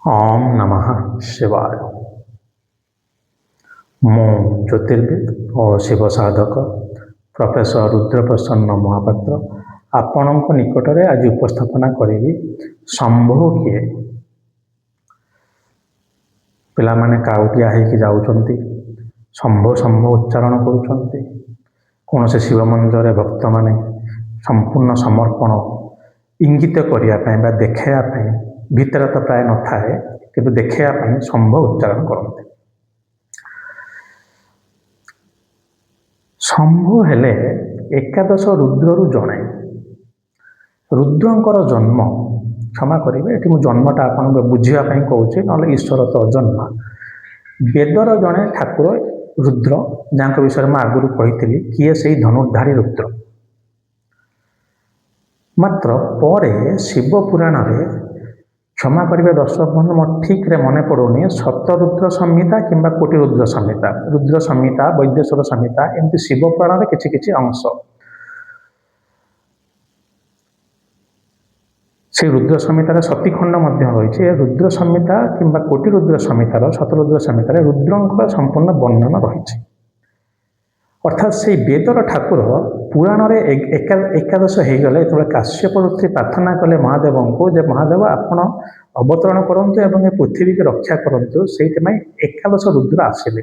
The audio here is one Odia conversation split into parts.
ओम नमः शिवाय। मो ज्योतिर्विद और शिव साधक प्रोफेसर रुद्रप्रसन्न महापात्र आपणक निकट में आज उपस्थापना करी शंभु किए। पिला माने काउटिया होकर जाऊँच शंभु शंभु उच्चारण करुँच कौन से शिव मंदिर भक्त माने संपूर्ण समर्पण इंगित करने देखापी भितर तो प्राय न थाए कि देखापी शंभु उच्चारण करते। शंभु हेले एकादश रुद्रु जड़े रुद्रंकर जन्म क्षमा करेंगे ये मुझे जन्मटा आपको बुझापी कौचे ना ईश्वर तो अजन्मा वेदर जड़े ठाकुर रुद्र जहाँ विषय में आगुरी कही किए से धनुर्धारी रुद्र मात्र पर शिव पुराण रे क्षमा करेंगे दर्शक बंधु मो ठीक रे मन पड़ूनी सतरुद्र संहिता किंबा कोटि रुद्र संहिता वैद्येश्वर संहिता एमती शिव पुराण रे किछि अंश से रुद्र संहितार सतीखंड रही रुद्र संहिता किंबा कोटि रुद्र संहितार शतरुद्र संहितार रुद्रंकर संपूर्ण वर्णन रही। अर्थात से वेदर ठाकुर पुराण रे एकादश हो गले जो काश्यप ऋषि प्रार्थना कले महादेव को जे महादेव आपण अवतरण करंतु एवं ए पृथ्वी की रक्षा करंतु से एकादश रुद्र आसिले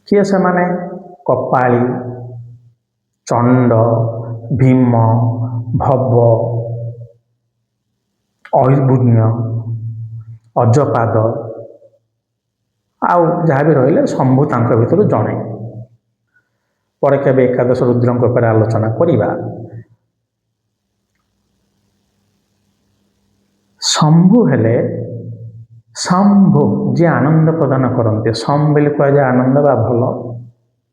किए से माने कपाली चंड भीम भव ऐर्बुण्य अजपाद आउ जहाँ भी रही शंभु तांक भीतर जड़े पर केबे एकादश रुद्रों पर आलोचना करिबा। शंभु हेले शंभु जी आनंद प्रदान करते सम बोली कह जाए आनंद बा भल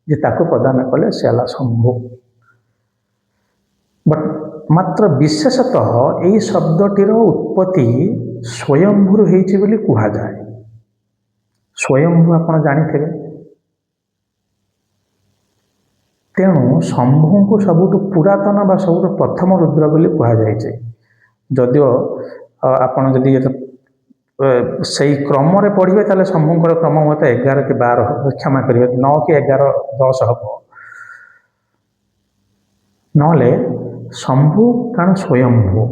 जे ताको प्रदान कले से हला शंभु बट मात्र विशेषतः यही शब्दटीर उत्पत्ति स्वयंभू होइछि बोली कहा जाए। स्वयंभू आपण जानिथे तेणु शंभु को सबुठ पुरातन बा सबुठ प्रथम रुद्र बोली कहा जाए। जदिओ आपण जदि से क्रम पढ़े ताले शंभुंकर क्रम हुए 11 कि 12 क्षमा करेंगे 9 कि 11 10 हम नले शंभु कारण स्वयंभू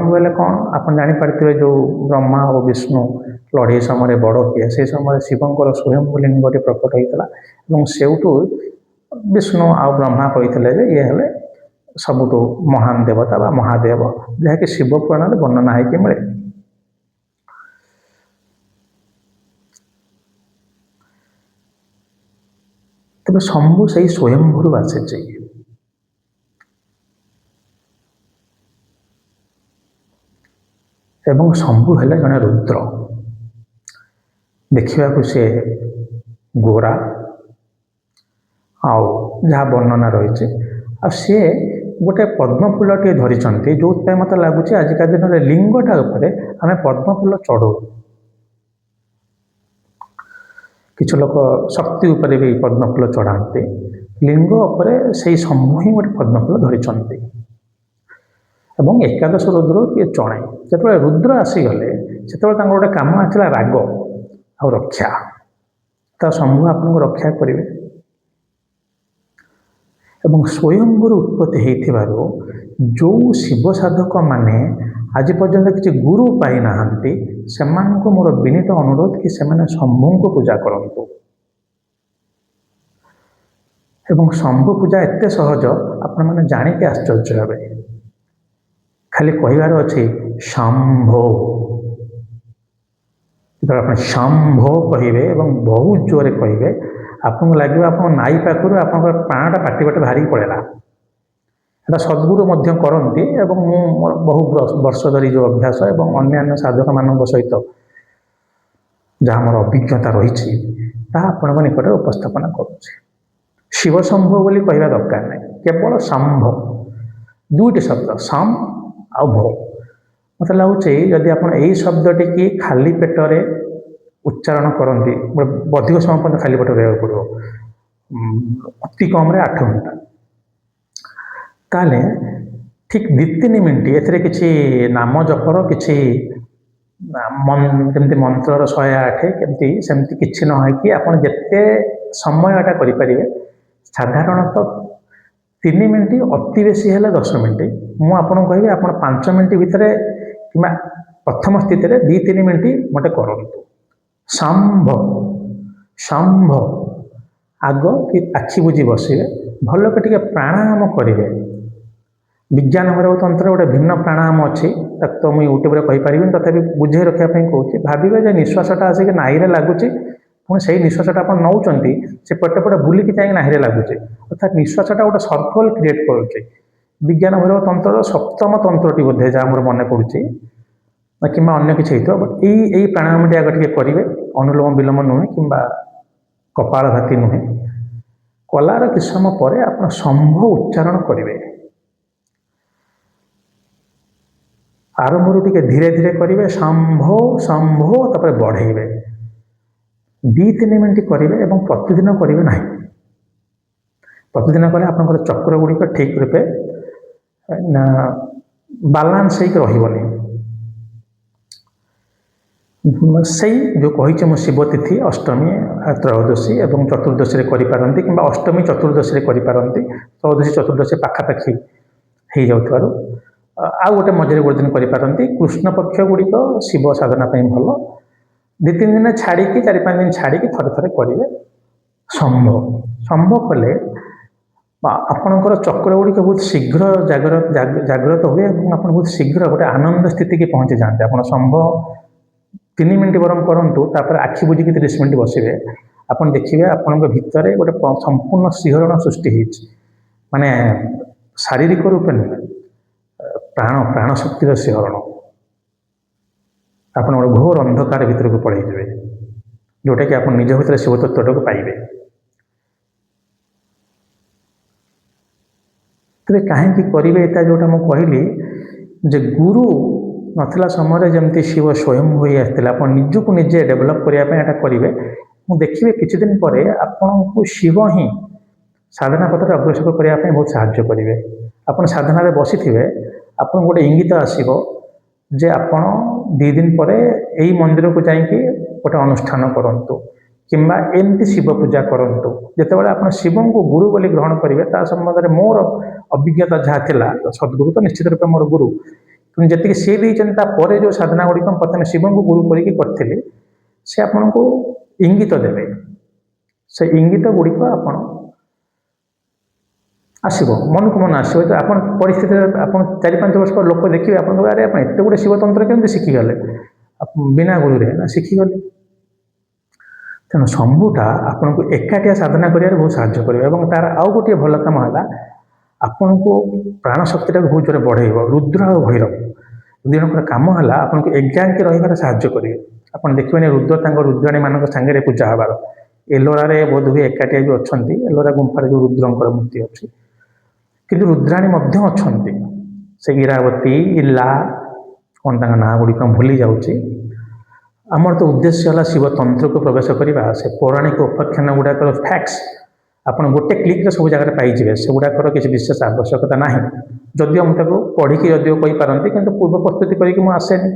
बोले कौन आप जापारे जो ब्रह्मा और विष्णु लड़े समय बड़ किए से समय शिवंकर स्वयंभू लिंगटे प्रकट होता सेठू विष्णु आ ब्रह्मा कही ये हेले सबुठू महान देवता बा महादेव जहाँकि शिव पुराण में वर्णना होगी मिले। तेज शंभु से स्वयंभू आसी एवं शंभु हेले जड़े रुद्र देखा सी गोरा आउ जहाँ वर्णना रही सी गोटे पद्मफूल टे धरी जो मत लगुच आजिका दिन में लिंगटा आम पद्मफूल चढ़ू किछु लोक शक्ति उपर भी पद्मफूल चढ़ाते लिंग उपर से शंभु ही गोटे पद्मफूल धरी एवं एकादश रुद्र ये चणे जो रुद्र आसीगले से गोटे कम आसला राग आ रक्षा तो शंभु आपको रक्षा करेंगे एवं स्वयंभूर उत्पत्ति होइथिबारु जो शिव साधक माने आज पर्यंत किसी गुरु पाई नाहंती सेमानकु मोर विनीत अनुरोध कि सेमाने शंभु को पूजा करंतु एवं शंभु पूजा एते सहज आपण माने जानिके आश्चर्य हेबे खाली कहिबार अछि शंभो जब आप शंभो कहिबे एवं बहुत जोरे कहिबे आपको लगे आप नाई पाखर आप प्राणटा पाटी बाटे बाहरी पड़ेगा एटा सद्गुरु मध्य करती एवं बहु वर्ष धरी जो अभ्यास एवं अन्य साधक मान सहित जहाँ मोर अभिज्ञता रही आपण निकट उपस्थापना करुँचे। शिव शंभु बोली कहवा दरकार नहीं केवल शंभ दुईट शब्द सम आ भो मत लगुच जदि आप शब्दटी की खाली पेटरे उच्चारण करती अधिक समय पर्यटन खाली पेट रहा पड़ो अति कम 8 घंटा ताले ठीक 2-3 मिनट एथिरे किछि नाम जपर किछि ଯେମିତି ମନ୍ତ୍ରର 108 କେମିତି ସେମିତି କିଛି ନ ହେଇକି ଆପଣ ଯେତେ ସମୟ ଏଟା କରିପାରିବେ। ସାଧାରଣତଃ 3 ମିନିଟ୍ ଅତି ବେଶୀ ହେଲେ 10 ମିନିଟ୍। ମୁଁ ଆପଣଙ୍କୁ କହିବି ଆପଣ 5 ମିନିଟ୍ ଭିତରେ କିମ୍ବା ପ୍ରଥମ ସ୍ଥିତିରେ 2-3 ମିନିଟ୍ ମୋତେ କରନ୍ତୁ। ଶମ୍ଭ ଶମ୍ଭ ଆଗ କି ଆଖି ବୁଜି ବସିବେ, ଭଲକି ଟିକେ ପ୍ରାଣାୟାମ କରିବେ। ବିଜ୍ଞାନ ଭୈରବ ତନ୍ତ୍ରରେ ଗୋଟେ ଭିନ୍ନ ପ୍ରାଣାୟାମ ଅଛି, ତାକୁ ତ ମୁଁ ୟୁଟ୍ୟୁବରେ କହିପାରିବିନି, ତଥାପି ବୁଝେଇ ରଖିବା ପାଇଁ କହୁଛି। ଭାବିବେ ଯେ ନିଶ୍ୱାସଟା ଆସିକି ନାହିରେ ଲାଗୁଛି, ପୁଣି ସେଇ ନିଶ୍ୱାସଟା ଆପଣ ନେଉଛନ୍ତି, ସେ ପଟେ ପଟେ ବୁଲିକି ଯାଇକି ନାହିରେ ଲାଗୁଛି, ଅର୍ଥାତ୍ ନିଶ୍ୱାସଟା ଗୋଟେ ସର୍କଲ୍ କ୍ରିଏଟ୍ କରୁଛି। ବିଜ୍ଞାନ ଭୈରବ ତନ୍ତ୍ରର 7ମ ତନ୍ତ୍ରଟି ବୋଧେ ଯାହା ମୋର ମନେ ପଡ଼ୁଛି, କିମ୍ବା ଅନ୍ୟ କିଛି ହେଇଥିବ। ବଟ୍ ଏଇ ପ୍ରାଣାୟାମଟି ଆଗ ଟିକେ କରିବେ, ଅନୁଲୋମ ବିଲୋମ ନୁହେଁ କିମ୍ବା କପାଳଭାତି ନୁହେଁ। କଲାର କିଛି ସମୟ ପରେ ଆପଣ ଶମ୍ଭ ଉଚ୍ଚାରଣ କରିବେ। ଆରମ୍ଭରୁ ଟିକେ ଧୀରେ ଧୀରେ କରିବେ, ଶମ୍ଭ ଶମ୍ଭ, ତାପରେ ବଢ଼େଇବେ। 2-3 ମିନିଟ୍ କରିବେ ଏବଂ ପ୍ରତିଦିନ କରିବେ ନାହିଁ। ପ୍ରତିଦିନ କଲେ ଆପଣଙ୍କର ଚକ୍ର ଗୁଡ଼ିକ ଠିକ୍ ରୂପେ ବାଲାନ୍ସ ହେଇକି ରହିବନି। ସେଇ ଯେଉଁ କହିଛି ମୁଁ ଶିବ ତିଥି ଅଷ୍ଟମୀ, ତ୍ରୟୋଦଶୀ ଏବଂ ଚତୁର୍ଦ୍ଦଶୀରେ କରିପାରନ୍ତି, କିମ୍ବା ଅଷ୍ଟମୀ ଚତୁର୍ଦ୍ଦଶୀରେ କରିପାରନ୍ତି। ତ୍ରୟୋଦଶୀ ଚତୁର୍ଦ୍ଦଶୀ ପାଖାପାଖି ହେଇଯାଉଥିବାରୁ ଆଉ ଗୋଟେ ମଝିରେ ଗୋଟେ ଦିନ କରିପାରନ୍ତି। କୃଷ୍ଣ ପକ୍ଷ ଗୁଡ଼ିକ ଶିବ ସାଧନା ପାଇଁ ଭଲ। 2-3 ଦିନ ଛାଡ଼ିକି, 4-5 ଦିନ ଛାଡ଼ିକି ଥରେ ଥରେ କରିବେ ଶମ୍ଭ। ଶମ୍ଭ କଲେ ଆପଣଙ୍କର ଚକ୍ର ଗୁଡ଼ିକ ବହୁତ ଶୀଘ୍ର ଜାଗ୍ରତ ହୁଏ ଏବଂ ଆପଣ ବହୁତ ଶୀଘ୍ର ଗୋଟେ ଆନନ୍ଦ ସ୍ଥିତିକି ପହଞ୍ଚି ଯାଆନ୍ତି। ଆପଣ ଶମ୍ଭ 3 ମିନିଟ୍ ବରଂ କରନ୍ତୁ, ତାପରେ ଆଖି ବୁଜିକି 30 ମିନିଟ୍ ବସିବେ। ଆପଣ ଦେଖିବେ ଆପଣଙ୍କ ଭିତରେ ଗୋଟେ ସମ୍ପୂର୍ଣ୍ଣ ଶିହରଣ ସୃଷ୍ଟି ହେଇଛି। ମାନେ ଶାରୀରିକ ରୂପେ ନୁହେଁ, ପ୍ରାଣ ଶକ୍ତିର ଶିହରଣ। ଆପଣ ଗୋଟେ ଘୋର ଅନ୍ଧକାର ଭିତରକୁ ପଳେଇଯିବେ, ଯେଉଁଟାକି ଆପଣ ନିଜ ଭିତରେ ଶିବ ତତ୍ତ୍ୱଟାକୁ ପାଇବେ। ତେବେ କାହିଁକି କରିବେ ଏଇଟା? ଯେଉଁଟା ମୁଁ କହିଲି ଯେ ଗୁରୁ ନଥିଲା ସମୟରେ ଯେମିତି ଶିବ ସ୍ୱୟଂ ହୋଇ ଆସିଥିଲା, ଆପଣ ନିଜକୁ ନିଜେ ଡେଭଲପ୍ କରିବା ପାଇଁ ଏଇଟା କରିବେ। ମୁଁ ଦେଖିବେ କିଛି ଦିନ ପରେ ଆପଣଙ୍କୁ ଶିବ ହିଁ ସାଧନା ପଥରେ ଅଗ୍ରସର କରିବା ପାଇଁ ବହୁତ ସାହାଯ୍ୟ କରିବେ। ଆପଣ ସାଧନାରେ ବସିଥିବେ, ଆପଣଙ୍କୁ ଗୋଟେ ଇଙ୍ଗିତ ଆସିବ ଯେ ଆପଣ 2 ଦିନ ପରେ ଏଇ ମନ୍ଦିରକୁ ଯାଇକି ଗୋଟେ ଅନୁଷ୍ଠାନ କରନ୍ତୁ, କିମ୍ବା ଏମିତି ଶିବ ପୂଜା କରନ୍ତୁ। ଯେତେବେଳେ ଆପଣ ଶିବଙ୍କୁ ଗୁରୁ ବୋଲି ଗ୍ରହଣ କରିବେ, ତା ସମ୍ବନ୍ଧରେ ମୋର ଅଭିଜ୍ଞତା ଯାହା ଥିଲା, ସଦ୍ଗୁରୁ ତ ନିଶ୍ଚିତ ରୂପେ ମୋର ଗୁରୁ, କିନ୍ତୁ ଯେତିକି ସିଏ ଦେଇଛନ୍ତି ତାପରେ ଯେଉଁ ସାଧନା ଗୁଡ଼ିକ ପ୍ରଥମେ ଶିବଙ୍କୁ ଗୁରୁ କରିକି କରିଥିଲି, ସେ ଆପଣଙ୍କୁ ଇଙ୍ଗିତ ଦେବେ। ସେ ଇଙ୍ଗିତ ଗୁଡ଼ିକ ଆପଣ ଆସିବ, ମନକୁ ମନ ଆସିବ। ଯେ ଆପଣ ପରିସ୍ଥିତିରେ ଆପଣ 4-5 ବର୍ଷ ପରେ ଲୋକ ଦେଖିବେ, ଆପଣ କହିବେ ଆରେ ଆପଣ ଏତେ ଗୋଟେ ଶିବତନ୍ତ୍ର କେମିତି ଶିଖିଗଲେ? ବିନା ଗୁରୁରେ ନା ଶିଖିଗଲେ। ତେଣୁ ଶମ୍ଭୁଟା ଆପଣଙ୍କୁ ଏକାଠିଆ ସାଧନା କରିବାରେ ବହୁତ ସାହାଯ୍ୟ କରିବ। ଏବଂ ତାର ଆଉ ଗୋଟିଏ ଭଲ କାମ ହେଲା, ଆପଣଙ୍କୁ ପ୍ରାଣ ଶକ୍ତିଟାକୁ ବହୁତ ଜୋରେ ବଢ଼େଇବ। ରୁଦ୍ର ଆଉ ଭୈରବ ଦୁଇଜଣଙ୍କର କାମ ହେଲା ଆପଣଙ୍କୁ ଏକାଙ୍କି ରହିବାରେ ସାହାଯ୍ୟ କରିବେ। ଆପଣ ଦେଖିବେନି ରୁଦ୍ର ତାଙ୍କ ରୁଦ୍ରାଣୀମାନଙ୍କ ସାଙ୍ଗରେ ପୂଜା ହେବାର। ଏଲୋରାରେ ବୋଧହୁଏ ଏକାଠିଆ ବି ଅଛନ୍ତି, ଏଲୋରା ଗୁମ୍ଫାରେ ଯେଉଁ ରୁଦ୍ରଙ୍କର ମୂର୍ତ୍ତି ଅଛି। କିନ୍ତୁ ରୁଦ୍ରାଣୀ ମଧ୍ୟ ଅଛନ୍ତି, ସେ ଇରାବତୀ, ଇଲା, କ'ଣ ତାଙ୍କ ନାଁ ଗୁଡ଼ିକ ଭୁଲି ଯାଉଛି। ଆମର ତ ଉଦ୍ଦେଶ୍ୟ ହେଲା ଶିବତନ୍ତ୍ରକୁ ପ୍ରବେଶ କରିବା। ସେ ପୌରାଣିକ ଉପାଖ୍ୟାନ ଗୁଡ଼ାକର ଫ୍ୟାକ୍ଟସ୍ ଆପଣ ଗୋଟେ କ୍ଲିକ୍ରେ ସବୁ ଜାଗାରେ ପାଇଯିବେ, ସେଗୁଡ଼ାକର କିଛି ବିଶେଷ ଆବଶ୍ୟକତା ନାହିଁ। ଯଦିଓ ମୁଁ ତାକୁ ପଢ଼ିକି ଯଦିଓ କହିପାରନ୍ତି, କିନ୍ତୁ ପୂର୍ବ ପ୍ରସ୍ତୁତି କରିକି ମୁଁ ଆସେନି।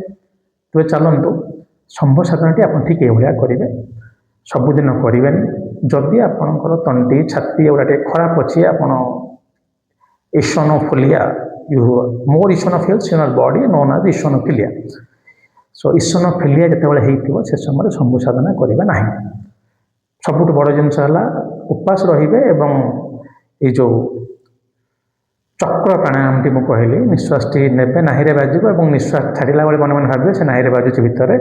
ତେବେ ଚାଲନ୍ତୁ ଶମ୍ଭ ସାଧନାଟି ଆପଣ ଠିକ୍ ଏଇଭଳିଆ କରିବେ। ସବୁଦିନ କରିବେନି। ଯଦି ଆପଣଙ୍କର ତଣ୍ଟି, ଛାତି ଏଗୁଡ଼ା ଟିକେ ଖରାପ ଅଛି, ଆପଣ eosinophilia, more eosinophils in your body known as eosinophilia. So eosinophilia ଯେତେବେଳେ ହେଇଥିବ, ସେ ସମୟରେ ଶମ୍ଭୁ ସାଧନା କରିବା ନାହିଁ। ସବୁଠୁ ବଡ଼ ଜିନିଷ ହେଲା ଉପାସ ରହିବେ ଏବଂ ଏଇ ଯେଉଁ ଚକ୍ର ପ୍ରାଣାୟାମଟି ମୁଁ କହିଲି, ନିଶ୍ୱାସଟି ନେବେ, ନାହିରେ ବାଜିବ ଏବଂ ନିଶ୍ୱାସ ଛାଡ଼ିଲା ବେଳେ ମନେ ମନେ ଭାବିବେ ସେ ନାହିରେ ବାଜୁଛି ଭିତରେ।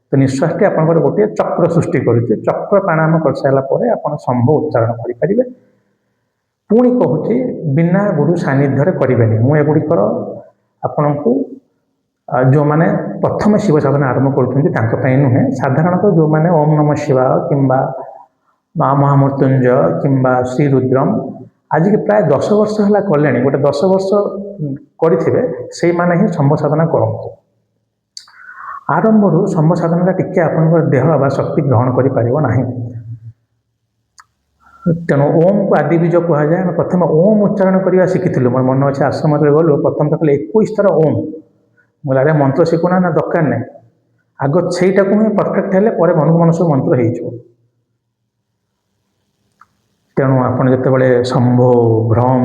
ତ ନିଶ୍ୱାସଟି ଆପଣଙ୍କର ଗୋଟିଏ ଚକ୍ର ସୃଷ୍ଟି କରୁଛି। ଚକ୍ର ପ୍ରାଣାୟାମ କରିସାରିଲା ପରେ ଆପଣ ଶମ୍ଭ ଉଚ୍ଚାରଣ କରିପାରିବେ। ପୁଣି କହୁଛି, ବିନା ଗୁରୁ ସାନ୍ନିଧ୍ୟରେ କରିବେନି। ମୁଁ ଏଗୁଡ଼ିକର ଆପଣଙ୍କୁ ଯେଉଁମାନେ ପ୍ରଥମେ ଶିବ ସାଧନା ଆରମ୍ଭ କରୁଛନ୍ତି ତାଙ୍କ ପାଇଁ ନୁହେଁ, ସାଧାରଣତଃ ଯେଉଁମାନେ ଓମ୍ ନମଃ ଶିବାୟ କିମ୍ବା ମା ମହାମୃତ୍ୟୁଞ୍ଜୟ କିମ୍ବା ଶ୍ରୀ ରୁଦ୍ରମ୍ ଆଜିକି ପ୍ରାୟ 10 ବର୍ଷ ହେଲା କଲେଣି, ଗୋଟେ 10 ବର୍ଷ କରିଥିବେ, ସେଇମାନେ ହିଁ ଶମ୍ଭ ସାଧନା କରନ୍ତୁ। ଆରମ୍ଭରୁ ଶମ୍ଭ ସାଧନାଟା ଟିକେ ଆପଣଙ୍କର ଦେହ ବା ଶକ୍ତି ଗ୍ରହଣ କରିପାରିବ ନାହିଁ। ତେଣୁ ଓମ୍କୁ ଆଦି ବୀଜ କୁହାଯାଏ। ଆମେ ପ୍ରଥମେ ଓମ୍ ଉଚ୍ଚାରଣ କରିବା ଶିଖିଥିଲୁ। ମୋର ମନେ ଅଛି ଆଶ୍ରମରେ ଗଲୁ, ପ୍ରଥମ ତ କହିଲେ 21 ଥର ଓମ୍। ମୁଁ କହିଲି ଆରେ ମନ୍ତ୍ର ଶିଖୁନା, ନା ଦରକାର ନାହିଁ। ଆଗ ସେଇଟାକୁ ହିଁ ପରଫେକ୍ଟ ହେଲେ ପରେ ମନକୁ ମନ ସବୁ ମନ୍ତ୍ର ହେଇଯିବ। ତେଣୁ ଆପଣ ଯେତେବେଳେ ଶମ୍ଭୋ ଭ୍ରମ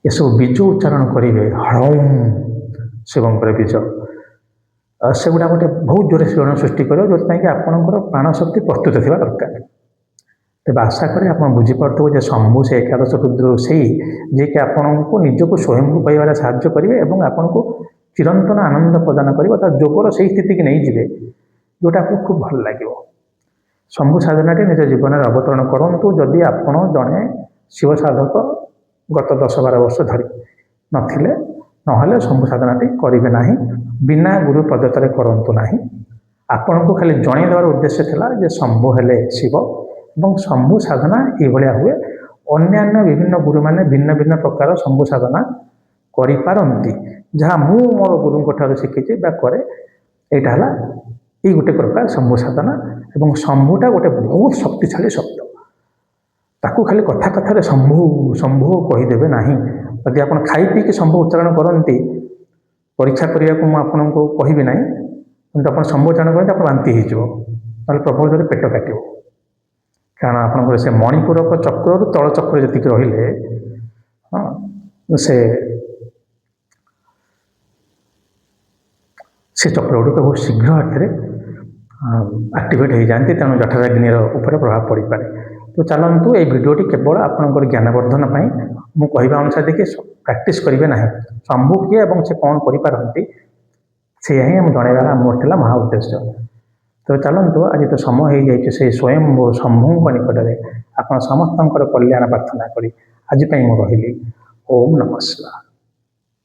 ଏସବୁ ବୀଜ ଉଚ୍ଚାରଣ କରିବେ, ହଳମ୍ ଶିବଙ୍କର ବୀଜ, ସେଗୁଡ଼ା ଗୋଟେ ବହୁତ ଜୋରରେ ଶିରଣ ସୃଷ୍ଟି କରିବ, ଯେଉଁଥିପାଇଁ କି ଆପଣଙ୍କର ପ୍ରାଣଶକ୍ତି ପ୍ରସ୍ତୁତ ଥିବା ଦରକାର। ତେବେ ଆଶା କରେ ଆପଣ ବୁଝିପାରୁଥିବେ ଯେ ଶମ୍ଭୁ ସେ ଏକାଦଶ ରୁଦ୍ର ସେଇ ଯିଏକି ଆପଣଙ୍କୁ ନିଜକୁ ସ୍ୱୟଂକୁ ପାଇବାରେ ସାହାଯ୍ୟ କରିବେ ଏବଂ ଆପଣଙ୍କୁ ଚିରନ୍ତନ ଆନନ୍ଦ ପ୍ରଦାନ କରିବ। ତା ଯୋଗର ସେଇ ସ୍ଥିତିକି ନେଇଯିବେ ଯେଉଁଟା ଆପଣଙ୍କୁ ଖୁବ୍ ଭଲ ଲାଗିବ। ଶମ୍ଭୁ ସାଧନାଟି ନିଜ ଜୀବନରେ ଅବତରଣ କରନ୍ତୁ। ଯଦି ଆପଣ ଜଣେ ଶିବ ସାଧକ ଗତ 10-12 ବର୍ଷ ଧରି ନଥିଲେ, ନହେଲେ ଶମ୍ଭୁ ସାଧନାଟି କରିବେ ନାହିଁ। ବିନା ଗୁରୁ ପ୍ରଦତ୍ତରେ କରନ୍ତୁ ନାହିଁ। ଆପଣଙ୍କୁ ଖାଲି ଜଣେଇ ଦେବାର ଉଦ୍ଦେଶ୍ୟ ଥିଲା ଯେ ଶମ୍ଭୁ ହେଲେ ଶିବ ଏବଂ ଶମ୍ଭୁ ସାଧନା ଏଇଭଳିଆ ହୁଏ। ଅନ୍ୟାନ୍ୟ ବିଭିନ୍ନ ଗୁରୁମାନେ ଭିନ୍ନ ଭିନ୍ନ ପ୍ରକାର ଶମ୍ଭୁ ସାଧନା କରିପାରନ୍ତି, ଯାହା ମୁଁ ମୋର ଗୁରୁଙ୍କ ଠାରୁ ଶିଖିଛି ବା କରେ। ଏଇଟା ହେଲା ଏଇ ଗୋଟେ ପ୍ରକାର ଶମ୍ଭୁ ସାଧନା। ଏବଂ ଶମ୍ଭୁଟା ଗୋଟେ ବହୁତ ଶକ୍ତିଶାଳୀ ଶବ୍ଦ। ତାକୁ ଖାଲି କଥାରେ ଶମ୍ଭୁ ଶମ୍ଭୁ କହିଦେବେ ନାହିଁ। ଯଦି ଆପଣ ଖାଇ ପିଇକି ଶମ୍ଭୁ ଉଚ୍ଚାରଣ କରନ୍ତି, ପରୀକ୍ଷା କରିବାକୁ ମୁଁ ଆପଣଙ୍କୁ କହିବି ନାହିଁ, କିନ୍ତୁ ଆପଣ ଶମ୍ଭୁ ଉଚ୍ଚାରଣ କରନ୍ତି ଆପଣ ବାନ୍ତି ହେଇଯିବ, ନହେଲେ ପ୍ରବଳ ଜୋରେ ପେଟ କାଟିବ। କାରଣ ଆପଣଙ୍କର ସେ ମଣିପୁରକ ଚକ୍ରରୁ ତଳ ଚକ୍ର ଯେତିକି ରହିଲେ ସେ ଚକ୍ର ଗୁଡ଼ିକ ବହୁତ ଶୀଘ୍ର ଏଥିରେ ଆକ୍ଟିଭେଟ୍ ହେଇଯାଆନ୍ତି, ତେଣୁ ଜଠରାଗ୍ନିର ଉପରେ ପ୍ରଭାବ ପଡ଼ିପାରେ। ତ ଚାଲନ୍ତୁ ଏଇ ଭିଡ଼ିଓଟି କେବଳ ଆପଣଙ୍କର ଜ୍ଞାନବର୍ଦ୍ଧନ ପାଇଁ ମୁଁ କହିବା ଅନୁସାରେ ଦେଖି ପ୍ରାକ୍ଟିସ୍ କରିବେ ନାହିଁ। ଶମ୍ଭୁ କିଏ ଏବଂ ସେ କ'ଣ କରିପାରନ୍ତି ସେଇଆ ହିଁ ମୁଁ ଜଣାଇବାର ମୋର ଥିଲା ମହା ଉଦ୍ଦେଶ୍ୟ। ତ ଚାଲନ୍ତୁ, ଆଜି ତ ସମୟ ହେଇଯାଇଛି ସେଇ ସ୍ୱୟଂ ଶମ୍ଭୁଙ୍କ ନିକଟରେ ଆପଣ ସମସ୍ତଙ୍କର କଲ୍ୟାଣ ପ୍ରାର୍ଥନା କରି ଆଜି ପାଇଁ ମୁଁ ରହିଲି। ଓମ୍ ନମଃ ଶିବାୟ।